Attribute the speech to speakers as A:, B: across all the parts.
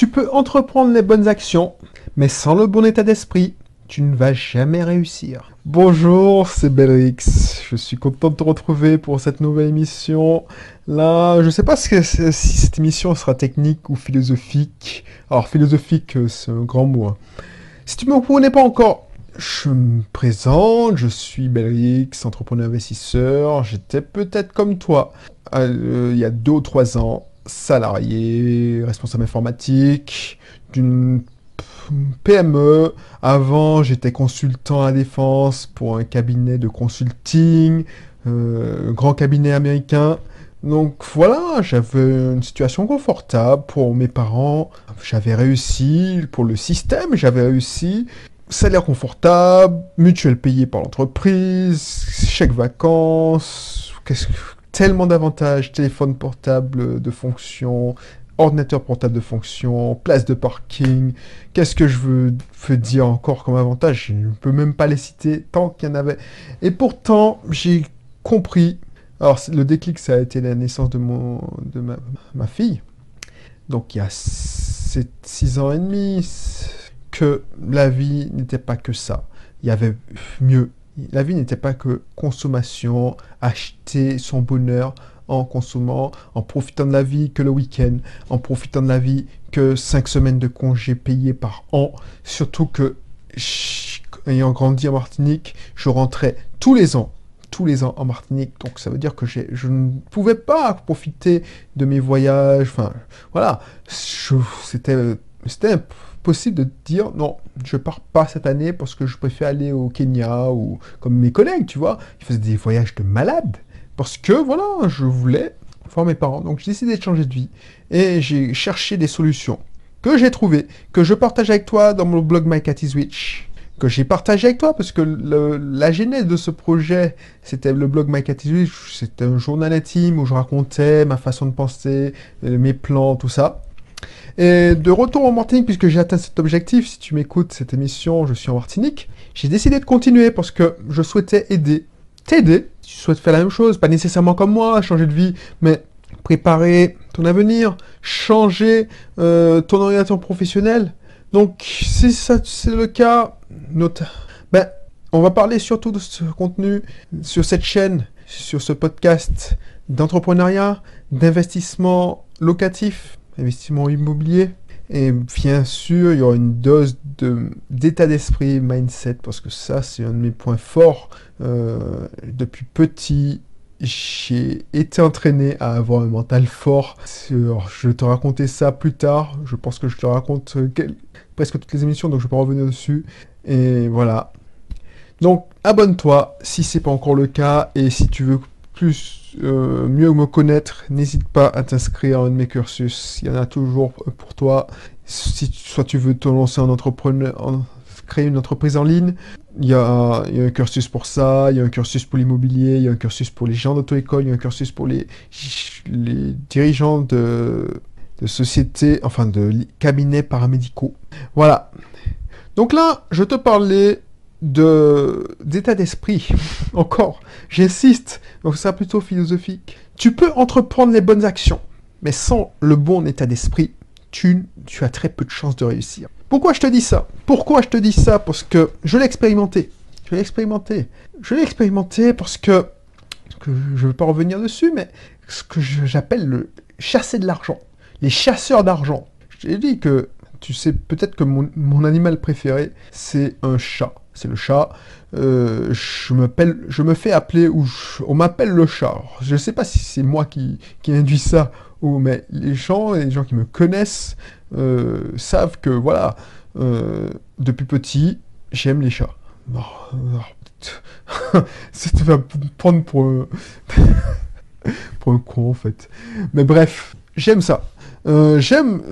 A: Tu peux entreprendre les bonnes actions, mais sans le bon état d'esprit, tu ne vas jamais réussir. Bonjour, c'est Belrix. Je suis content de te retrouver pour cette nouvelle émission. Là, je sais pas si cette émission sera technique ou philosophique. Alors, philosophique, c'est un grand mot, hein. Si tu ne me connais pas encore, je me présente, je suis Belrix, entrepreneur investisseur. J'étais peut-être comme toi, il y a 2 ou 3 ans, salarié, responsable informatique d'une PME. Avant, j'étais consultant à défense pour un cabinet de consulting, un grand cabinet américain. Donc voilà, j'avais une situation confortable pour mes parents. J'avais réussi pour le système, j'avais réussi. Salaire confortable, mutuelle payée par l'entreprise, chèque vacances, tellement d'avantages, téléphone portable de fonction, ordinateur portable de fonction, place de parking. Qu'est-ce que je veux dire encore comme avantage? Je ne peux même pas les citer tant qu'il y en avait. Et pourtant, j'ai compris. Alors, le déclic, ça a été la naissance de ma fille. Donc, il y a 6 ans et demi, que la vie n'était pas que ça. Il y avait mieux. La vie n'était pas que consommation, acheter son bonheur en consommant, en profitant de la vie que le week-end, en profitant de la vie que 5 semaines de congés payés par an. Surtout que, ayant grandi en Martinique, je rentrais tous les ans en Martinique. Donc ça veut dire que je ne pouvais pas profiter de mes voyages. Enfin, voilà. C'était impossible de dire non, je pars pas cette année parce que je préfère aller au Kenya ou comme mes collègues, tu vois. Ils faisaient des voyages de malades. Parce que, voilà, je voulais voir mes parents. Donc, j'ai décidé de changer de vie. Et j'ai cherché des solutions que j'ai trouvées, que je partage avec toi dans mon blog My Cat is Rich, que j'ai partagé avec toi, parce que la genèse de ce projet, c'était le blog My Cat is Rich. C'était un journal intime où je racontais ma façon de penser, mes plans, tout ça. Et de retour en Martinique, puisque j'ai atteint cet objectif, si tu m'écoutes cette émission, je suis en Martinique, j'ai décidé de continuer parce que je souhaitais t'aider, si tu souhaites faire la même chose, pas nécessairement comme moi, changer de vie, mais préparer ton avenir, changer ton orientation professionnelle. Donc, si ça c'est le cas, on va parler surtout de ce contenu sur cette chaîne, sur ce podcast d'entrepreneuriat, d'investissement locatif, investissement immobilier. Et bien sûr, il y aura une dose d'état d'esprit, mindset, parce que ça, c'est un de mes points forts. Depuis petit, j'ai été entraîné à avoir un mental fort. Alors, je vais te raconter ça plus tard. Je pense que je te raconte presque toutes les émissions, donc je vais pas revenir dessus. Et voilà. Donc, abonne-toi si c'est pas encore le cas. Et si tu veux mieux me connaître, n'hésite pas à t'inscrire à un de mes cursus. Il y en a toujours pour toi. Si soit tu veux te lancer en entrepreneur, créer une entreprise en ligne, il y a un cursus pour ça, il y a un cursus pour l'immobilier, il y a un cursus pour les gens d'auto-école, il y a un cursus pour les dirigeants de sociétés, enfin de cabinets paramédicaux. Voilà. Donc là, je te parlais d'état d'esprit. Encore, j'insiste, donc ça plutôt philosophique. Tu peux entreprendre les bonnes actions, mais sans le bon état d'esprit, tu as très peu de chances de réussir. Pourquoi je te dis ça? Parce que je l'ai expérimenté. Je l'ai expérimenté parce que je ne veux pas revenir dessus, mais ce que j'appelle le chasser de l'argent. Les chasseurs d'argent. Je t'ai dit que, tu sais peut-être que mon animal préféré, c'est un chat. C'est le chat. Je me fais appeler, on m'appelle le chat. Alors, je ne sais pas si c'est moi qui induis ça, mais les gens qui me connaissent savent que, voilà, depuis petit, j'aime les chats. Ça te va me prendre pour un con, en fait. Mais bref, j'aime ça. J'aime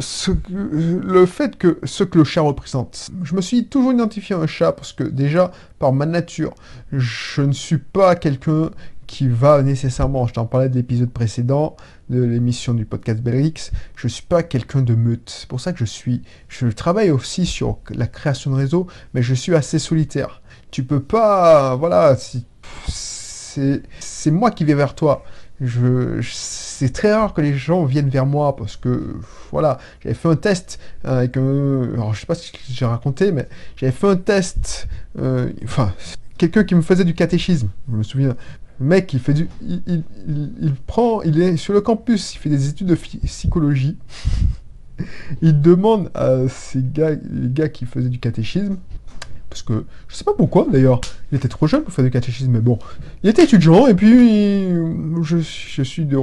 A: le fait que ce que le chat représente. Je me suis toujours identifié à un chat parce que déjà, par ma nature, je ne suis pas quelqu'un qui va nécessairement, je t'en parlais de l'épisode précédent, de l'émission du podcast Belrix, je ne suis pas quelqu'un de meute. C'est pour ça que je travaille aussi sur la création de réseau, mais je suis assez solitaire. Tu peux pas, voilà, c'est moi qui vais vers toi. C'est très rare que les gens viennent vers moi parce que, voilà, j'avais fait un test avec un... Alors, je sais pas si j'ai raconté, mais j'avais fait un test, enfin, quelqu'un qui me faisait du catéchisme, je me souviens. Le mec, il fait du... il est sur le campus, il fait des études de psychologie. Il demande à les gars qui faisaient du catéchisme, parce que je sais pas pourquoi d'ailleurs, il était trop jeune pour faire du catéchisme, mais bon, il était étudiant et puis je suis de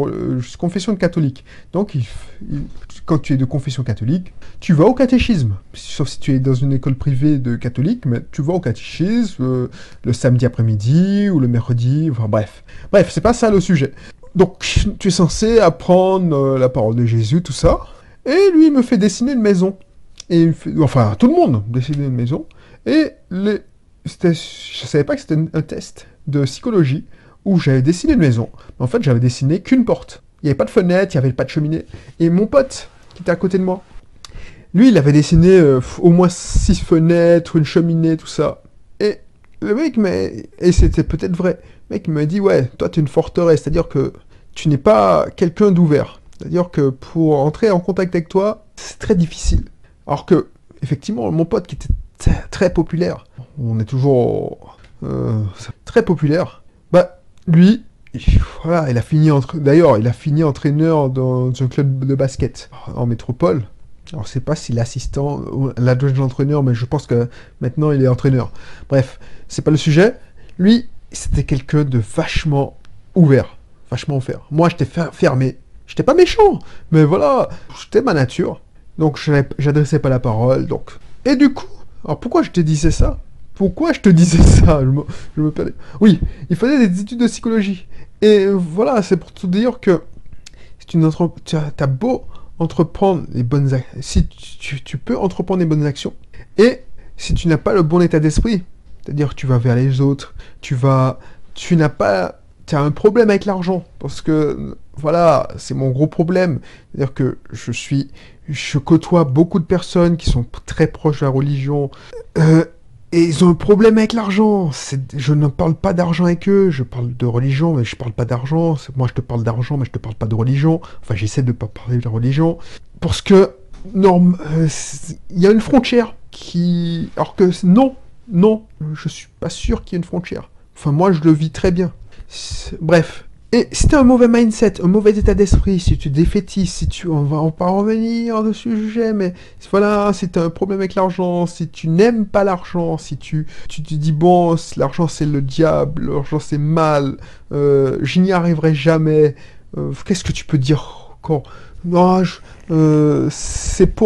A: confession catholique. Donc quand tu es de confession catholique, tu vas au catéchisme, sauf si tu es dans une école privée de catholique, mais tu vas au catéchisme le samedi après-midi ou le mercredi, enfin bref. Bref, c'est pas ça le sujet. Donc tu es censé apprendre la parole de Jésus, tout ça, et lui il me fait dessiner une maison. Et enfin tout le monde dessiner une maison. Et je savais pas que c'était un test de psychologie où j'avais dessiné une maison. Mais en fait, j'avais dessiné qu'une porte. Il n'y avait pas de fenêtre, il n'y avait pas de cheminée. Et mon pote, qui était à côté de moi, lui, il avait dessiné au moins 6 fenêtres, une cheminée, tout ça. Et le mec, et c'était peut-être vrai, le mec me dit, ouais, toi, tu es une forteresse, c'est-à-dire que tu n'es pas quelqu'un d'ouvert. C'est-à-dire que pour entrer en contact avec toi, c'est très difficile. Alors que, effectivement, mon pote qui était très populaire, on est toujours très populaire, bah lui, voilà, d'ailleurs, il a fini entraîneur dans un club de basket en métropole. Alors je sais pas s'il est assistant ou l'adjoint de l'entraîneur, mais je pense que maintenant il est entraîneur. Bref, c'est pas le sujet. Lui, c'était quelqu'un de vachement ouvert, vachement ouvert. Moi, j'étais fermé. J'étais pas méchant, mais voilà, c'était ma nature. Donc j'adressais pas la parole. Donc et du coup, alors pourquoi je te disais ça? Pourquoi je te disais ça? Je me perdais. Oui, il fallait des études de psychologie. Et voilà, c'est pour te dire que tu as beau entreprendre les bonnes actions, si tu peux entreprendre les bonnes actions, et si tu n'as pas le bon état d'esprit, c'est-à-dire que tu vas vers les autres, tu n'as pas, tu as un problème avec l'argent, parce que voilà, c'est mon gros problème, c'est-à-dire que je côtoie beaucoup de personnes qui sont très proches de la religion, et ils ont un problème avec l'argent. Je ne parle pas d'argent avec eux, je parle de religion, mais je parle pas d'argent. Moi, je te parle d'argent, mais je te parle pas de religion. Enfin, j'essaie de pas parler de religion. Parce que, il y a une frontière qui... Alors que, non, je suis pas sûr qu'il y ait une frontière. Enfin, moi, je le vis très bien. Bref. Et si t'as un mauvais mindset, un mauvais état d'esprit, si tu es défaitiste, on va pas revenir de ce sujet, mais voilà, si t'as un problème avec l'argent, si tu n'aimes pas l'argent, si tu te dis, bon, l'argent c'est le diable, l'argent c'est mal, je n'y arriverai jamais, qu'est-ce que tu peux dire encore? Non, c'est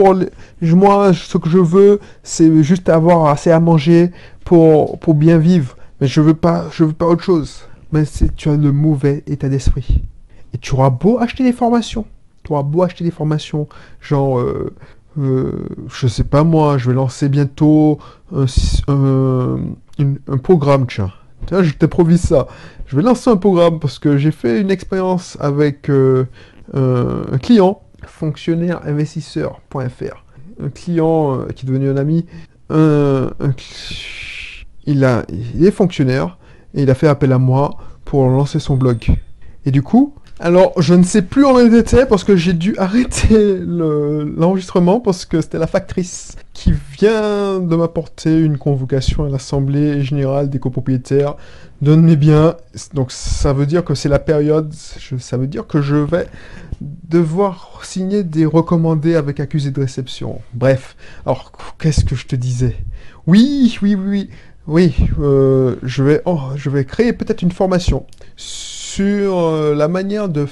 A: moi, ce que je veux, c'est juste avoir assez à manger pour bien vivre, mais je veux pas autre chose. Mais tu as le mauvais état d'esprit. Et tu auras beau acheter des formations. Genre, je sais pas moi, je vais lancer bientôt un programme, tiens. Tiens, je t'improvise ça. Je vais lancer un programme parce que j'ai fait une expérience avec un client, fonctionnaireInvestisseur.fr. Un client qui est devenu un ami. Il est fonctionnaire. Et il a fait appel à moi pour lancer son blog. Et du coup, alors je ne sais plus où on était parce que j'ai dû arrêter l'enregistrement parce que c'était la factrice qui vient de m'apporter une convocation à l'Assemblée Générale des copropriétaires de mes biens. Donc ça veut dire que c'est la période, ça veut dire que je vais devoir signer des recommandés avec accusé de réception. Bref, alors qu'est-ce que je te disais? Oui. Oui, je vais créer peut-être une formation sur la manière de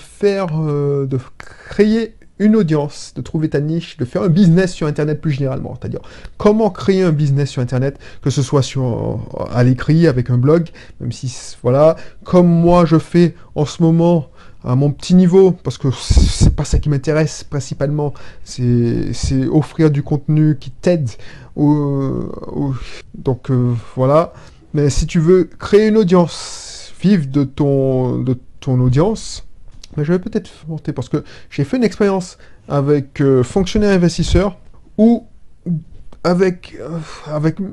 A: créer une audience, de trouver ta niche, de faire un business sur Internet plus généralement. C'est-à-dire, comment créer un business sur Internet, que ce soit à l'écrit, avec un blog, même si, voilà, comme moi je fais en ce moment, à mon petit niveau, parce que c'est pas ça qui m'intéresse principalement, c'est offrir du contenu qui t'aide. Donc voilà. Mais si tu veux créer une audience, vivre de ton audience, ben, je vais peut-être monter parce que j'ai fait une expérience avec Fonctionnaire Investisseur où avec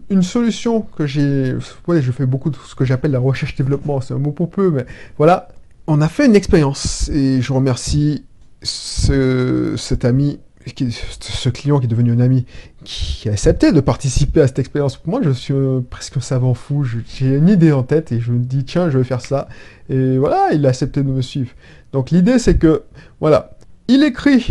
A: une solution que j'ai... Ouais, je fais beaucoup de ce que j'appelle la recherche-développement, c'est un mot pompeux, mais voilà. on a fait une expérience et je remercie cet ami, ce client qui est devenu un ami, qui a accepté de participer à cette expérience. Moi, je suis presque un savant fou. J'ai une idée en tête et je me dis, tiens, je vais faire ça. Et voilà, il a accepté de me suivre. Donc l'idée, c'est que, voilà, il écrit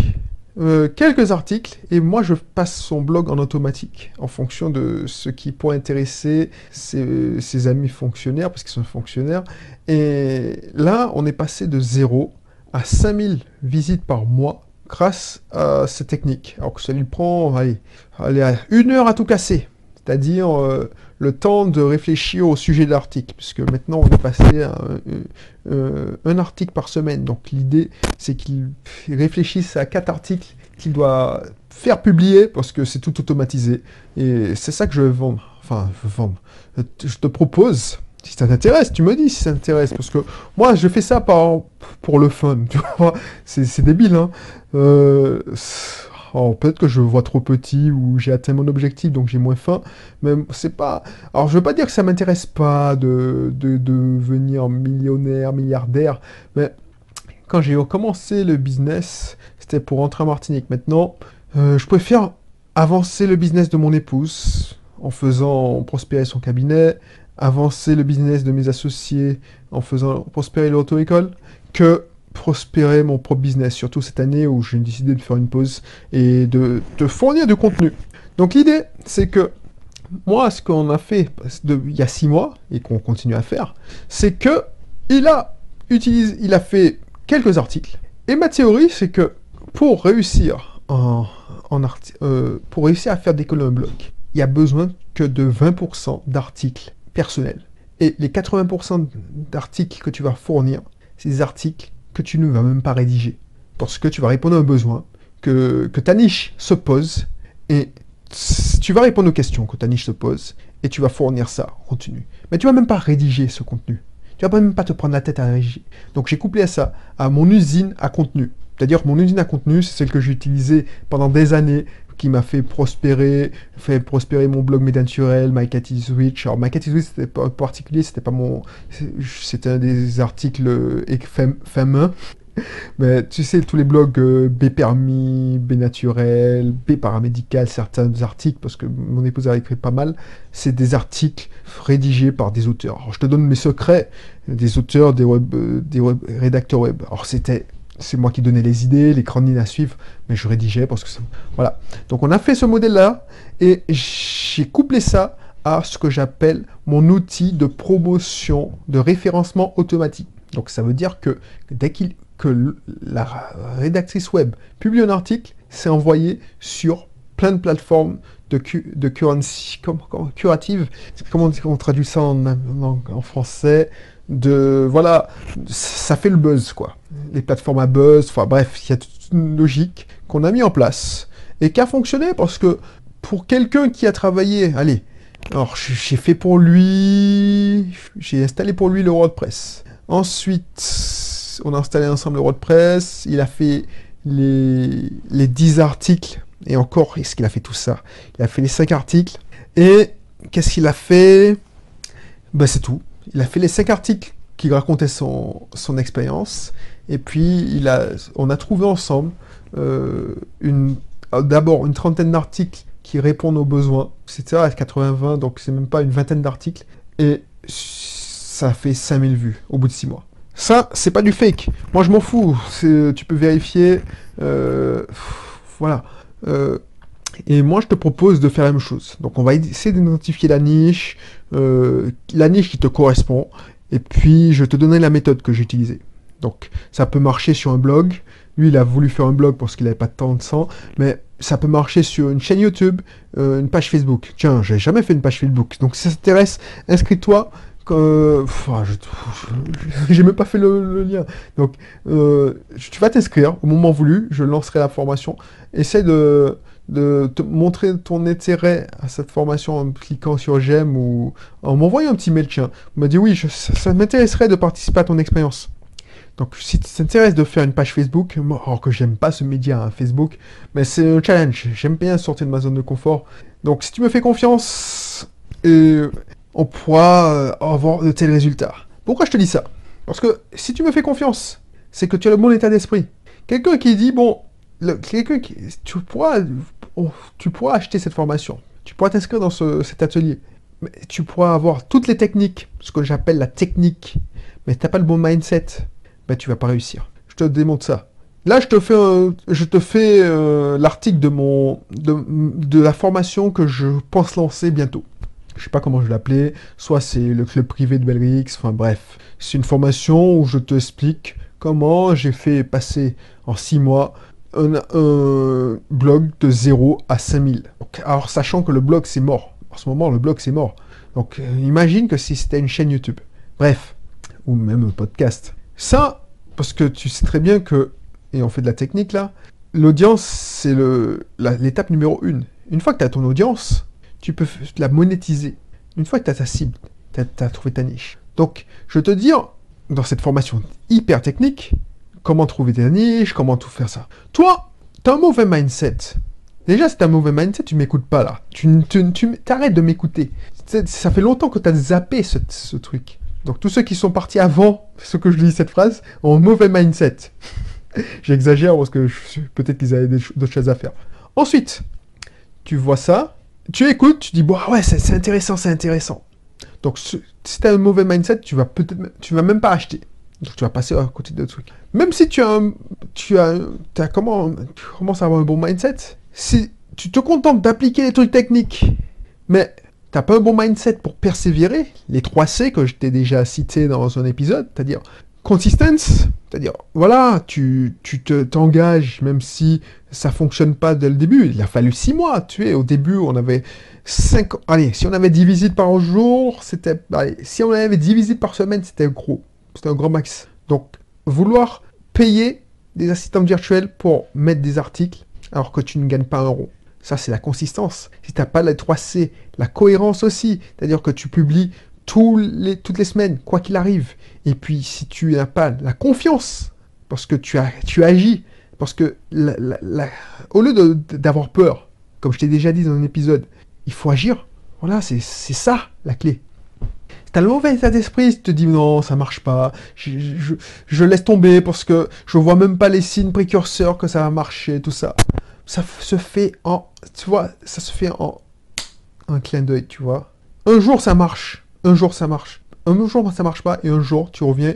A: quelques articles et moi, je passe son blog en automatique en fonction de ce qui pourrait intéresser ses amis fonctionnaires, parce qu'ils sont fonctionnaires. Et là, on est passé de 0 à 5000 visites par mois grâce à ces techniques. Alors que ça lui prend, allez, à 1 heure à tout casser. C'est-à-dire le temps de réfléchir au sujet de l'article. Puisque maintenant, on est passé à un article par semaine. Donc l'idée, c'est qu'il réfléchisse à 4 articles qu'il doit faire publier, parce que c'est tout automatisé. Et c'est ça que je vais vendre. Enfin, je vais vendre. Je te propose... Si ça t'intéresse, tu me dis si ça t'intéresse. Parce que moi, je fais ça pour le fun, tu vois. C'est débile, hein. Peut-être que je vois trop petit ou j'ai atteint mon objectif, donc j'ai moins faim. Mais c'est pas... Alors, je veux pas dire que ça m'intéresse pas de devenir millionnaire, milliardaire. Mais quand j'ai commencé le business, c'était pour rentrer en Martinique. Maintenant, je préfère avancer le business de mon épouse en faisant prospérer son cabinet, avancer le business de mes associés en faisant prospérer l'auto-école, que prospérer mon propre business, surtout cette année où j'ai décidé de faire une pause et de te fournir du contenu. Donc l'idée, c'est que moi, ce qu'on a fait il y a 6 mois, et qu'on continue à faire, c'est que il a fait quelques articles. Et ma théorie, c'est que pour réussir pour réussir à faire décoller un blog, il y a besoin que de 20% d'articles personnels. Et les 80% d'articles que tu vas fournir, c'est des articles que tu ne vas même pas rédiger. Parce que tu vas répondre à un besoin que ta niche se pose, et tu vas répondre aux questions que ta niche se pose, et tu vas fournir ça en continu. Mais tu vas même pas rédiger ce contenu. Tu vas même pas te prendre la tête à rédiger. Donc j'ai couplé ça à mon usine à contenu. C'est-à-dire que mon usine à contenu, c'est celle que j'ai utilisée pendant des années, qui m'a fait prospérer mon blog Média Naturel, My Cat is Rich. Alors My Cat is Rich, c'était pas particulier, c'était un des articles fameux. Mais tu sais, tous les blogs B Permis, B Naturel, B Paramédical, certains articles, parce que mon épouse a écrit pas mal, c'est des articles rédigés par des auteurs. Alors je te donne mes secrets, des auteurs, rédacteurs web. Alors c'est moi qui donnais les idées, les grandes lignes à suivre, mais je rédigeais parce que ça... Voilà. Donc on a fait ce modèle-là, et j'ai couplé ça à ce que j'appelle mon outil de promotion, de référencement automatique. Donc ça veut dire que dès que la rédactrice web publie un article, c'est envoyé sur plein de plateformes de curative. Comment on traduit ça en français? Voilà, ça fait le buzz, quoi. Les plateformes à buzz, enfin bref, il y a toute une logique qu'on a mis en place et qui a fonctionné, parce que pour quelqu'un qui a travaillé, allez, alors j'ai installé pour lui le WordPress. Ensuite, on a installé ensemble le WordPress, il a fait les 10 articles, et encore, est-ce qu'il a fait tout ça? Il a fait les 5 articles, et qu'est-ce qu'il a fait? Ben c'est tout. Il a fait les 5 articles qui racontaient son expérience, et puis on a trouvé ensemble d'abord une trentaine d'articles qui répondent aux besoins, etc. à 80-20, donc c'est même pas une vingtaine d'articles, et ça a fait 5000 vues au bout de 6 mois. Ça, c'est pas du fake. Moi, je m'en fous. Tu peux vérifier. Voilà. Et moi, je te propose de faire la même chose. Donc, on va essayer d'identifier la niche qui te correspond. Et puis, je te donnerai la méthode que j'ai utilisée. Donc, ça peut marcher sur un blog. Lui, il a voulu faire un blog parce qu'il n'avait pas de temps de sang. Mais ça peut marcher sur une chaîne YouTube, une page Facebook. Tiens, j'ai jamais fait une page Facebook. Donc, si ça t'intéresse, inscris-toi. J'ai même pas fait le lien. Donc, tu vas t'inscrire au moment voulu. Je lancerai la formation. Essaie de te montrer ton intérêt à cette formation en cliquant sur j'aime ou en m'envoyant un petit mail. Tiens, on m'a dit oui, ça m'intéresserait de participer à ton expérience. Donc, si ça t'intéresse de faire une page Facebook, alors que j'aime pas ce média, hein, Facebook, mais c'est un challenge. J'aime bien sortir de ma zone de confort. Donc, si tu me fais confiance, on pourra avoir de tels résultats. Pourquoi je te dis ça? Parce que si tu me fais confiance, c'est que tu as le bon état d'esprit. Quelqu'un qui dit, bon, tu pourras acheter cette formation. Tu pourras t'inscrire dans cet atelier. Mais tu pourras avoir toutes les techniques, ce que j'appelle la technique. Mais si tu n'as pas le bon mindset, ben, tu vas pas réussir. Je te démontre ça. Là, je te fais l'article de la formation que je pense lancer bientôt. Je sais pas comment je vais l'appeler. Soit c'est le club privé de Belrix. Enfin bref. C'est une formation où je te explique comment j'ai fait passer en 6 mois un blog de 0 à 5000. Donc, alors, sachant que le blog, c'est mort. En ce moment, le blog, c'est mort. Donc, imagine que si c'était une chaîne YouTube. Bref. Ou même un podcast. Ça, parce que tu sais très bien que, et on fait de la technique là, l'audience, c'est l'étape numéro 1. Une fois que tu as ton audience, tu peux la monétiser. Une fois que tu as ta cible, tu as trouvé ta niche. Donc, je vais te dire, dans cette formation hyper technique, comment trouver ta niche, comment tout faire ça. Toi, tu as un mauvais mindset. Déjà, si tu as un mauvais mindset, tu m'écoutes pas là. Tu arrêtes de m'écouter. Ça fait longtemps que tu as zappé ce truc. Donc, tous ceux qui sont partis avant ce que je lis cette phrase ont un mauvais mindset. J'exagère parce que peut-être qu'ils avaient d'autres choses à faire. Ensuite, tu vois ça, tu écoutes, tu dis, bon, ouais, c'est intéressant, c'est intéressant. Donc, si tu as un mauvais mindset, tu vas même pas acheter. Donc, tu vas passer à côté de trucs. Même si tu commences à avoir un bon mindset, si tu te contentes d'appliquer les trucs techniques, mais t'as pas un bon mindset pour persévérer, les 3 C que je t'ai déjà cités dans un épisode, c'est-à-dire consistence, c'est-à-dire, voilà, tu t'engages, même si ça fonctionne pas dès le début. Il a fallu 6 mois. Au début, on avait 5... Allez, si on avait 10 visites par jour, c'était... Allez, si on avait 10 visites par semaine, c'était gros. C'était un grand max. Donc, vouloir payer des assistantes virtuelles pour mettre des articles, alors que tu ne gagnes pas 1 euro. Ça, c'est la consistance. Si tu n'as pas les 3 C, la cohérence aussi, c'est-à-dire que tu publies toutes les semaines, quoi qu'il arrive. Et puis, si tu n'as pas la confiance, parce que tu agis, parce que au lieu d'avoir peur, comme je t'ai déjà dit dans un épisode, il faut agir. Voilà, c'est ça la clé. Si tu as le mauvais état d'esprit, tu te dis non, ça marche pas, je laisse tomber parce que je vois même pas les signes précurseurs que ça va marcher, tout ça. Ça se fait tu vois, ça se fait en un clin d'œil, tu vois. Un jour, ça marche. Un jour, ça marche. Un jour, ça marche pas. Et un jour, tu reviens.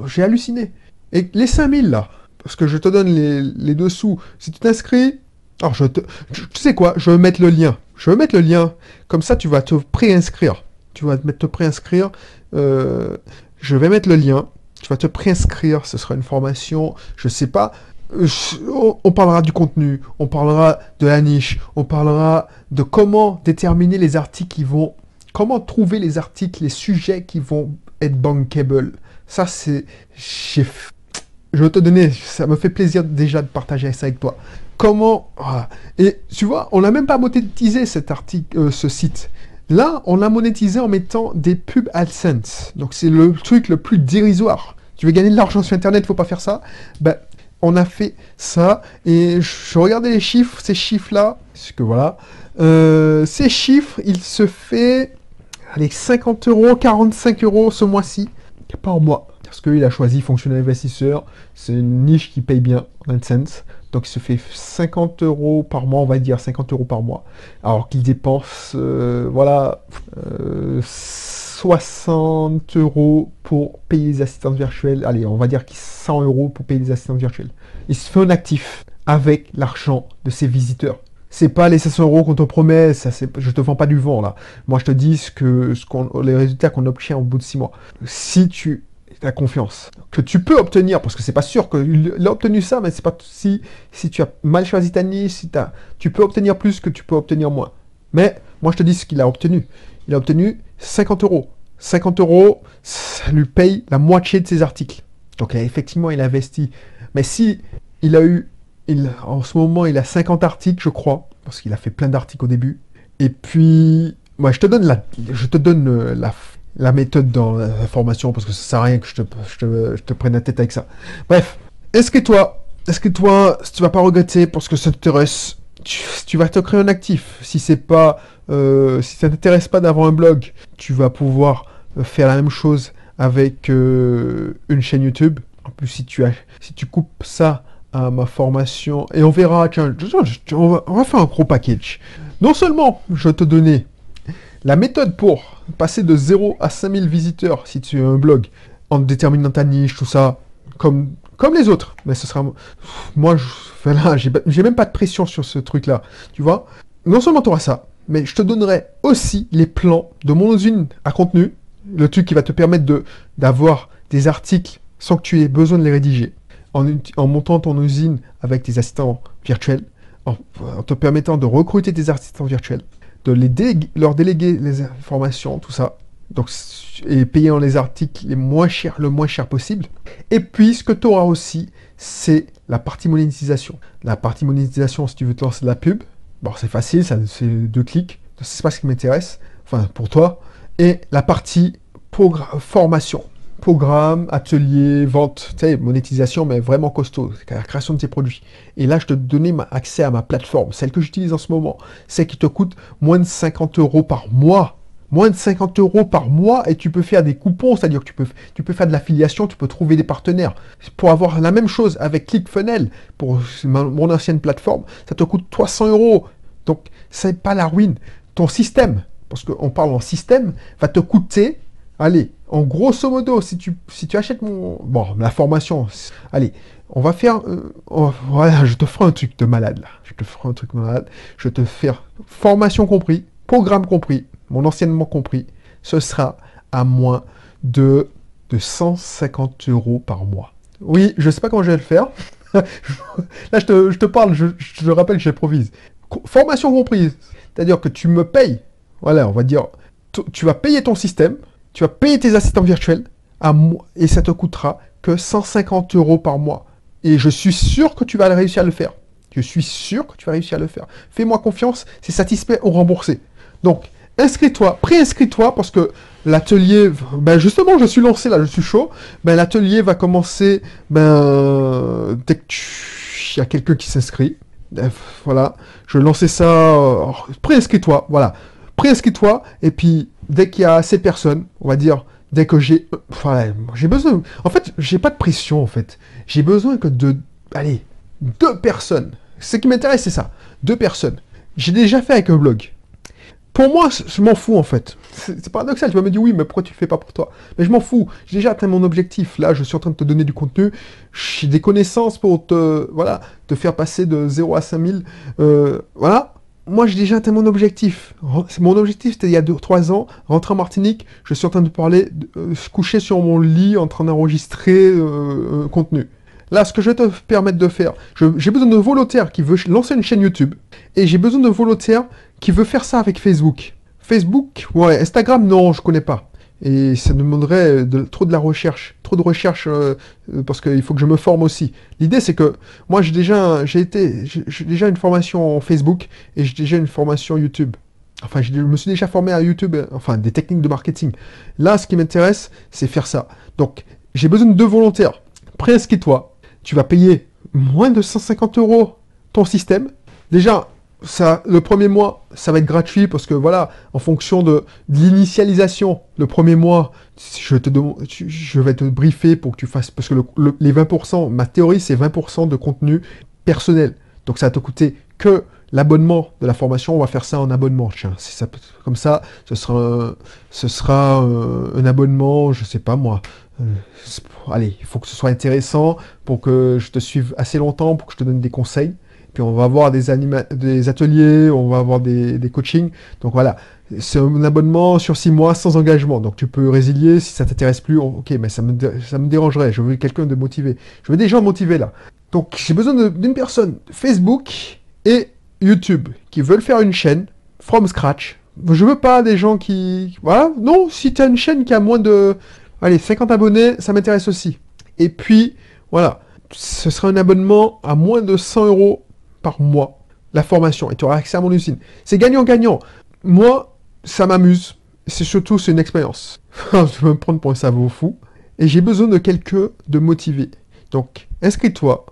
A: J'ai halluciné. Et les 5000, là, parce que je te donne les dessous. Si tu t'inscris... Alors, tu sais quoi? Je vais mettre le lien. Comme ça, tu vas te préinscrire. Tu vas te préinscrire. Je vais mettre le lien. Tu vas te préinscrire. Ce sera une formation. Je sais pas. On parlera du contenu. On parlera de la niche. On parlera de comment déterminer les articles qui vont... Comment trouver les articles, les sujets qui vont être bankable. Ça, c'est... Je vais te donner... Ça me fait plaisir déjà de partager ça avec toi. Comment... Voilà. Et tu vois, on n'a même pas monétisé cet article, ce site. Là, on l'a monétisé en mettant des pubs AdSense. Donc, c'est le truc le plus dérisoire. Tu veux gagner de l'argent sur Internet, faut pas faire ça. Ben, on a fait ça. Et je regardais les chiffres, ces chiffres-là. Parce que voilà. Ces chiffres, il se fait... Allez, 50 euros, 45 euros ce mois-ci, par mois. Parce qu'il a choisi fonctionnel investisseur. C'est une niche qui paye bien en AdSense. Donc il se fait 50 euros par mois, on va dire 50 euros par mois. Alors qu'il dépense, 60 euros pour payer les assistantes virtuelles. Allez, on va dire 100 euros pour payer les assistantes virtuelles. Il se fait un actif avec l'argent de ses visiteurs. C'est pas les 500 euros qu'on te promet, je te vends pas du vent là. Moi je te dis les résultats qu'on obtient au bout de 6 mois. Si tu as confiance, que tu peux obtenir, parce que c'est pas sûr qu'il a obtenu ça, mais c'est pas si tu as mal choisi ta niche, tu peux obtenir plus que tu peux obtenir moins. Mais moi je te dis ce qu'il a obtenu. Il a obtenu 50 euros. 50 euros, ça lui paye la moitié de ses articles. Donc effectivement il a investi. Mais si il a eu... en ce moment, il a 50 articles, je crois, parce qu'il a fait plein d'articles au début. Et puis, moi, je te donne la méthode dans la formation, parce que ça sert à rien que je te prenne la tête avec ça. Bref, est-ce que toi, tu vas pas regretter parce que ça t'intéresse, tu vas te créer un actif. Si ça t'intéresse pas d'avoir un blog, tu vas pouvoir faire la même chose avec une chaîne YouTube. En plus, si tu coupes ça à ma formation, et on verra, tiens, on va faire un gros package. Non seulement je vais te donner la méthode pour passer de 0 à 5000 visiteurs si tu as un blog, en déterminant ta niche, tout ça, comme les autres. Mais ce sera... Moi, voilà, j'ai même pas de pression sur ce truc-là, tu vois. Non seulement tu auras ça, mais je te donnerai aussi les plans de mon usine à contenu, le truc qui va te permettre d'avoir des articles sans que tu aies besoin de les rédiger, en montant ton usine avec tes assistants virtuels, en te permettant de recruter des assistants virtuels, de leur déléguer les informations, tout ça, donc, et payant les articles le moins cher possible. Et puis, ce que tu auras aussi, c'est la partie monétisation. La partie monétisation, si tu veux te lancer de la pub, bon, c'est facile, c'est 2 clics, c'est pas ce qui m'intéresse, enfin, pour toi. Et la partie formation. Programme, atelier, vente, tu sais, monétisation, mais vraiment costaud, la création de tes produits. Et là, je te donnais accès à ma plateforme, celle que j'utilise en ce moment, celle qui te coûte moins de 50 € par mois. Moins de 50 € par mois, et tu peux faire des coupons, c'est-à-dire que tu peux faire de l'affiliation, tu peux trouver des partenaires. Pour avoir la même chose avec ClickFunnels, pour mon ancienne plateforme, ça te coûte 300 €. Donc, c'est pas la ruine. Ton système, parce qu'on parle en système, va te coûter, allez, en grosso modo, si tu achètes la formation, allez, on va faire, voilà, je te ferai un truc de malade, là. Je te ferai un truc de malade. Je te fais formation compris, programme compris, mon enseignement compris, ce sera à moins de 150 € par mois. Oui, je sais pas comment je vais le faire. Là, je te parle, je te rappelle que j'improvise. Formation comprise, c'est-à-dire que tu me payes, voilà, on va dire, tu vas payer ton système, tu vas payer tes assistants virtuels, et ça te coûtera que 150 € par mois. Et je suis sûr que tu vas réussir à le faire. Je suis sûr que tu vas réussir à le faire. Fais-moi confiance, c'est satisfait ou remboursé. Donc, inscris-toi, pré-inscris-toi, parce que l'atelier, ben justement, je suis lancé là, je suis chaud. Ben l'atelier va commencer, dès que il y a quelqu'un qui s'inscrit. Voilà, je vais lancer ça, pré-inscris-toi, voilà. Pré-inscris-toi, et puis, dès qu'il y a assez de personnes, on va dire, dès que j'ai besoin, en fait, j'ai pas de pression, en fait. J'ai besoin que allez, 2 personnes. Ce qui m'intéresse, c'est ça, 2 personnes. J'ai déjà fait avec un blog. Pour moi, je m'en fous, en fait. C'est paradoxal, tu vas me dire, oui, mais pourquoi tu le fais pas pour toi? Mais je m'en fous, j'ai déjà atteint mon objectif. Là, je suis en train de te donner du contenu. J'ai des connaissances pour te faire passer de 0 à 5000. Voilà. Moi, j'ai déjà atteint mon objectif. Mon objectif, c'était il y a 3 ans, rentrer en Martinique. Je suis en train de parler, coucher sur mon lit, en train d'enregistrer contenu. Là, ce que je vais te permettre de faire, j'ai besoin de volontaires qui veulent lancer une chaîne YouTube, et j'ai besoin de volontaires qui veulent faire ça avec Facebook. Facebook, ouais, Instagram, non, je connais pas. Et ça demanderait trop de la recherche, parce qu'il faut que je me forme aussi. L'idée, c'est que moi, j'ai déjà une formation en Facebook, et j'ai déjà une formation YouTube. Enfin, je me suis déjà formé à YouTube, enfin, des techniques de marketing. Là, ce qui m'intéresse, c'est faire ça. Donc, j'ai besoin de 2 volontaires. Préinscris-toi. Tu vas payer moins de 150 € ton système. Déjà, ça, le premier mois, ça va être gratuit parce que voilà, en fonction de l'initialisation, le premier mois, je vais te briefer pour que tu fasses, parce que les 20%, ma théorie, c'est 20% de contenu personnel. Donc ça va te coûter que l'abonnement de la formation, on va faire ça en abonnement. Tiens, si ça, comme ça, ce sera un abonnement, je sais pas moi. Allez, il faut que ce soit intéressant pour que je te suive assez longtemps, pour que je te donne des conseils. Puis on va avoir des ateliers, on va avoir des coachings. Donc voilà, c'est un abonnement sur 6 mois sans engagement. Donc tu peux résilier si ça t'intéresse plus. Ok, mais ça me dérangerait. Je veux quelqu'un de motivé. Je veux des gens motivés là. Donc j'ai besoin d'une personne Facebook et YouTube qui veulent faire une chaîne from scratch. Je veux pas des gens qui... Voilà, non, si tu as une chaîne qui a moins de... Allez, 50 abonnés, ça m'intéresse aussi. Et puis, voilà, ce sera un abonnement à moins de 100 € par mois, la formation, et tu auras accès à mon usine. C'est gagnant-gagnant. Moi, ça m'amuse. C'est une expérience. Je vais me prendre pour un cerveau fou. Et j'ai besoin de quelqu'un de motivé. Donc, inscris-toi.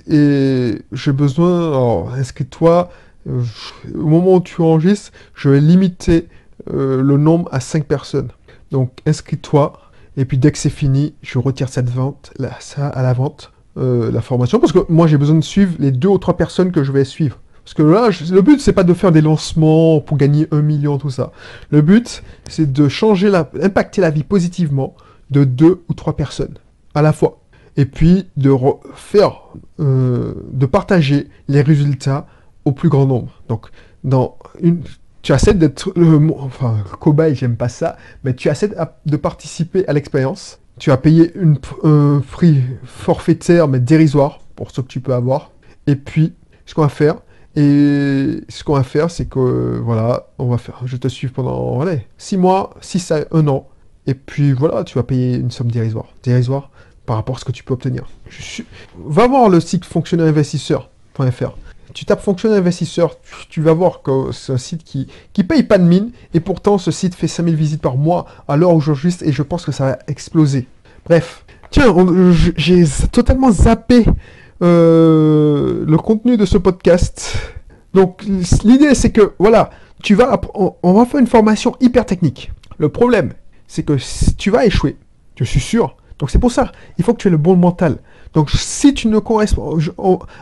A: Et j'ai besoin... Alors, inscris-toi. Au moment où tu enregistres, je vais limiter le nombre à 5 personnes. Donc, inscris-toi. Et puis dès que c'est fini, je retire cette vente, ça à la vente, la formation, parce que moi j'ai besoin de suivre les 2 ou 3 personnes que je vais suivre. Parce que là, le but, c'est pas de faire des lancements pour gagner 1 million, tout ça. Le but, c'est de impacter la vie positivement de 2 ou 3 personnes à la fois. Et puis, de partager les résultats au plus grand nombre. Donc, tu essaies d'être, cobaye, j'aime pas ça, mais tu essaies de participer à l'expérience. Tu as payé un prix forfaitaire, mais dérisoire, pour ce que tu peux avoir. Et puis, ce qu'on va faire, c'est que, voilà, je te suis pendant, 6 mois, 6 à 1 an. Et puis, voilà, tu vas payer une somme dérisoire. Dérisoire par rapport à ce que tu peux obtenir. Va voir le site fonctionnaireinvestisseur.fr. Tu tapes fonctionnaire investisseur, tu vas voir que c'est un site qui paye pas de mine, et pourtant ce site fait 5000 visites par mois à l'heure où j'enregistre, et je pense que ça va exploser. Bref, tiens, j'ai totalement zappé le contenu de ce podcast. Donc l'idée c'est que, voilà, on va faire une formation hyper technique. Le problème, c'est que tu vas échouer, je suis sûr. Donc c'est pour ça, il faut que tu aies le bon mental. Donc si tu ne corresponds...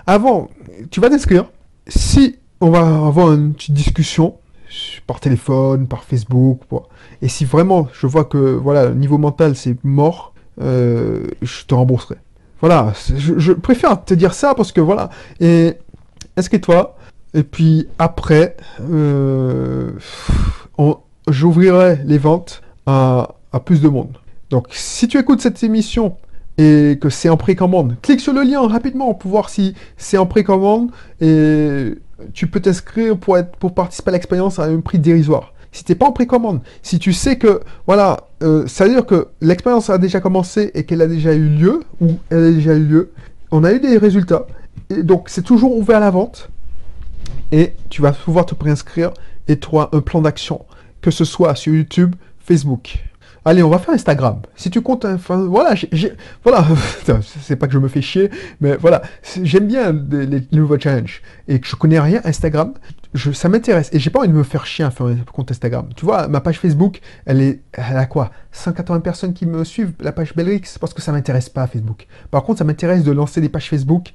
A: Avant, tu vas t'inscrire. Si on va avoir une petite discussion par téléphone, par Facebook, et si vraiment je vois que voilà, le niveau mental c'est mort, je te rembourserai. Voilà, je préfère te dire ça parce que voilà, et inscris-toi, et puis après, j'ouvrirai les ventes à plus de monde. Donc, si tu écoutes cette émission et que c'est en précommande, clique sur le lien rapidement pour voir si c'est en précommande, et tu peux t'inscrire pour participer à l'expérience à un prix dérisoire. Si tu n'es pas en précommande, si tu sais que, voilà, ça veut dire que l'expérience a déjà commencé et qu'elle a déjà eu lieu, ou elle a déjà eu lieu, on a eu des résultats, et donc c'est toujours ouvert à la vente, et tu vas pouvoir te préinscrire et tu auras un plan d'action, que ce soit sur YouTube, Facebook. Allez, on va faire Instagram. Si tu comptes, enfin, voilà, voilà, c'est pas que je me fais chier, mais voilà, j'aime bien les nouveaux challenges. Et que je connais rien Instagram, ça m'intéresse. Et j'ai pas envie de me faire chier à faire un compte Instagram. Tu vois, ma page Facebook, elle a quoi 180 personnes qui me suivent, la page Belrix, parce que ça m'intéresse pas Facebook. Par contre, ça m'intéresse de lancer des pages Facebook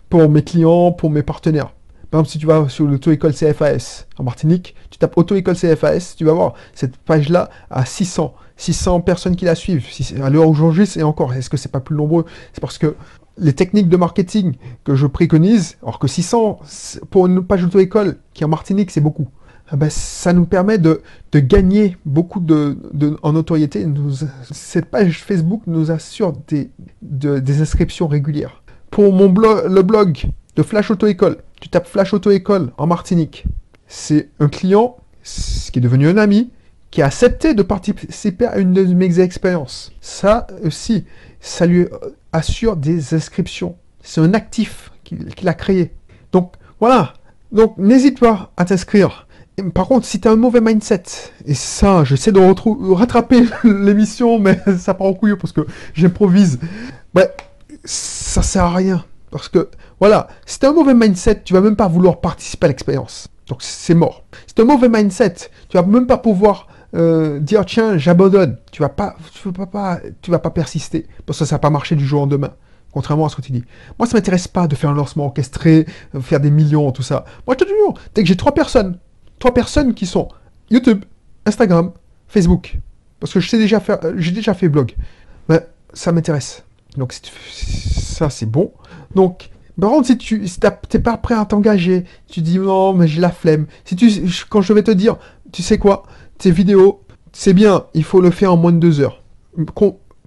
A: pour mes clients, pour mes partenaires. Par exemple, si tu vas sur l'auto-école CFAS en Martinique, tu tapes auto-école CFAS, tu vas voir cette page-là à 600 personnes qui la suivent. À l'heure où j'enregistre, et encore, est-ce que c'est pas plus nombreux? C'est parce que les techniques de marketing que je préconise, alors que 600 pour une page d'auto-école qui en Martinique, c'est beaucoup. Ben, ça nous permet de gagner beaucoup en notoriété. Cette page Facebook nous assure des inscriptions régulières. Pour le blog de Flash Auto-École, tu tapes Flash Auto-École en Martinique. C'est un client qui est devenu un ami, qui a accepté de participer à une de mes expériences. Ça aussi, ça lui assure des inscriptions. C'est un actif qu'il a créé. Donc, voilà. Donc, n'hésite pas à t'inscrire. Par contre, si tu as un mauvais mindset, et ça, j'essaie de rattraper l'émission, mais ça part en couille parce que j'improvise. Ouais, ça sert à rien. Parce que, voilà, si tu as un mauvais mindset, tu vas même pas vouloir participer à l'expérience. Donc, c'est mort. Si tu as un mauvais mindset, tu vas même pas pouvoir dire, tiens, j'abandonne. Tu vas pas persister. Parce que ça va pas marcher du jour au lendemain. Contrairement à ce que tu dis. Moi, ça m'intéresse pas de faire un lancement orchestré, faire des millions, tout ça. Moi, je te dis, dès que j'ai 3 personnes qui sont YouTube, Instagram, Facebook. Parce que j'ai déjà fait blog. Mais ça m'intéresse. Donc, ça, c'est bon. Donc, par contre, si tu n'es pas prêt à t'engager, tu dis non, mais j'ai la flemme. Quand je vais te dire, tu sais quoi, tes vidéos, c'est bien, il faut le faire en moins de 2 heures.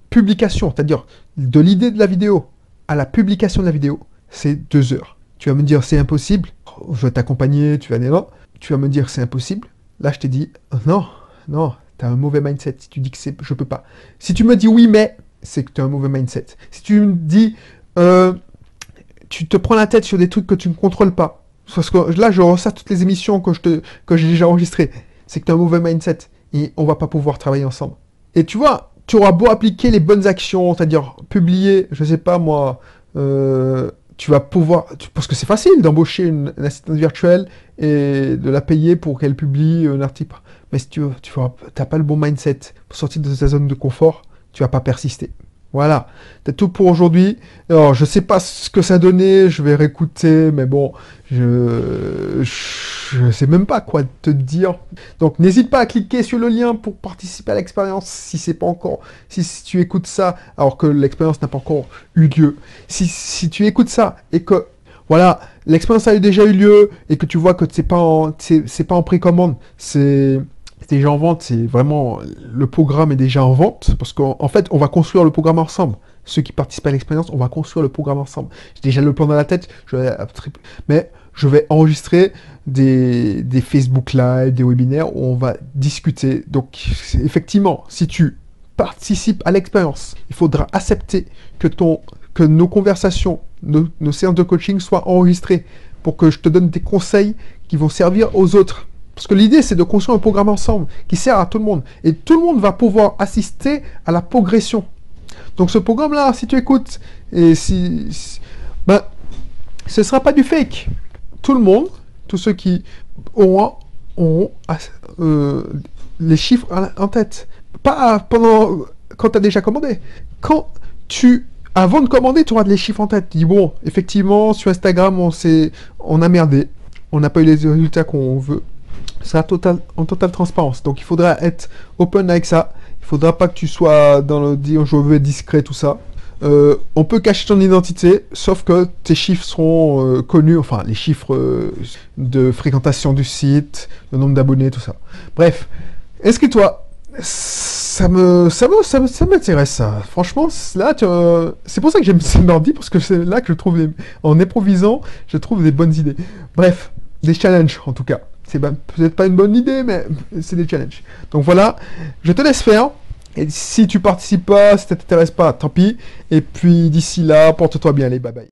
A: Publication, c'est-à-dire de l'idée de la vidéo à la publication de la vidéo, c'est 2 heures. Tu vas me dire c'est impossible, je vais t'accompagner, tu vas me dire c'est impossible. Là, je t'ai dit non, tu as un mauvais mindset. Si tu dis que je peux pas. Si tu me dis oui, mais, c'est que tu as un mauvais mindset. Si tu me dis tu te prends la tête sur des trucs que tu ne contrôles pas. Parce que là, je ressens toutes les émissions que j'ai déjà enregistrées. C'est que tu as un mauvais mindset et on va pas pouvoir travailler ensemble. Et tu vois, tu auras beau appliquer les bonnes actions, c'est-à-dire publier, je sais pas moi, tu vas pouvoir... Parce que c'est facile d'embaucher une assistante virtuelle et de la payer pour qu'elle publie un article. Mais si tu n'as pas le bon mindset pour sortir de ta zone de confort, tu vas pas persister. Voilà, c'est tout pour aujourd'hui. Alors, je sais pas ce que ça a donné, je vais réécouter, mais bon, je sais même pas quoi te dire. Donc, n'hésite pas à cliquer sur le lien pour participer à l'expérience si c'est pas encore, si tu écoutes ça alors que l'expérience n'a pas encore eu lieu. Si tu écoutes ça et que voilà, l'expérience a déjà eu lieu et que tu vois que c'est pas en précommande, c'est déjà en vente, c'est vraiment, le programme est déjà en vente, parce qu'en fait, on va construire le programme ensemble. Ceux qui participent à l'expérience, on va construire le programme ensemble. J'ai déjà le plan dans la tête, mais je vais enregistrer des Facebook Live, des webinaires où on va discuter. Donc, effectivement, si tu participes à l'expérience, il faudra accepter que nos conversations, nos séances de coaching soient enregistrées pour que je te donne des conseils qui vont servir aux autres. Parce que l'idée, c'est de construire un programme ensemble qui sert à tout le monde. Et tout le monde va pouvoir assister à la progression. Donc ce programme-là, si tu écoutes, et ben, ce ne sera pas du fake. Tout le monde, tous ceux qui auront les chiffres en tête. Pas quand tu as déjà commandé. Avant de commander, tu auras les chiffres en tête. Tu dis, bon, effectivement, sur Instagram, on a merdé. On n'a pas eu les résultats qu'on veut. C'est en totale transparence. Donc il faudra être open avec ça. Il faudra pas que tu sois dans le dire je veux être discret, tout ça. On peut cacher ton identité, sauf que tes chiffres seront connus, enfin les chiffres de fréquentation du site, le nombre d'abonnés, tout ça. Bref, inscris-toi. Ça m'intéresse ça. Franchement, là, c'est pour ça que j'aime ce mardi, parce que c'est là que je trouve, en improvisant, je trouve des bonnes idées. Bref, des challenges en tout cas. C'est peut-être pas une bonne idée, mais c'est des challenges. Donc voilà, je te laisse faire. Et si tu participes pas, si ça t'intéresse pas, tant pis. Et puis d'ici là, porte-toi bien, allez, bye bye.